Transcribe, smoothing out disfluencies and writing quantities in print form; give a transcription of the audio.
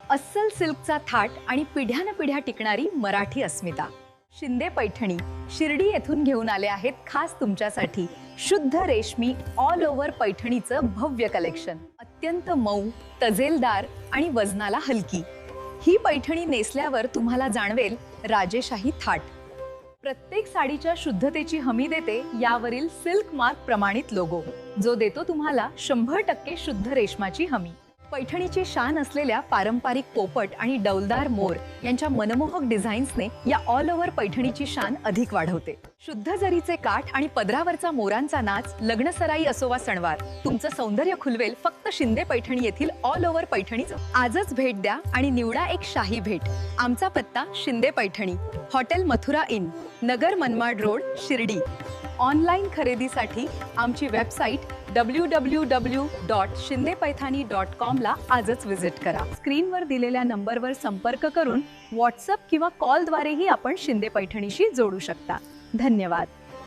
अस्सल सिल्कचा थाट आणि पिढ्यानपिढ्या टिकणारी मराठी अस्मिता. शिंदे पैठणी शिर्डी येथून घेऊन आले आहेत खास तुमच्यासाठी शुद्ध रेशमी ऑल ओव्हर पैठणीचं भव्य कलेक्शन. अत्यंत मऊ, तजेलदार आणि वजनाला हलकी ही पैठणी नेसल्यावर तुम्हाला जाणवेल राजेशाही थाट. प्रत्येक साडीच्या शुद्धतेची हमी देते यावरील सिल्क मार्क प्रमाणित लोगो, जो देतो तुम्हाला 100% शुद्ध रेशमाची हमी. पैठणीची शान असलेल्या पारंपरिक पोपट आणि डौलदार मोर यांच्या मनमोहक डिझाईन्सने या ऑल ओव्हर पैठणीची शान अधिक वाढवते. शुद्ध जरीचे काठ आणि पदरावरचा मोरांचा नाच लग्नसराई असो वा सणवार, तुमचं सौंदर्य खुलवेल फक्त शिंदे पैठणी येथील ऑल ओव्हर पैठणीच. आजच भेट द्या आणि निवडा एक शाही भेट. आमचा पत्ता Shinde Paithani, hotel Mathura in, Nagar Manmad road, Shirdi. Online खरेदीसाठी आमची वेबसाईट www.shindepaythani.com ला आजच विजिट करा. स्क्रीनवर दिलेल्या नंबरवर संपर्क करून व्हॉट्सअप किंवा कॉलद्वारेही आपण शिंदे पैठणीशी जोडू शकता. धन्यवाद.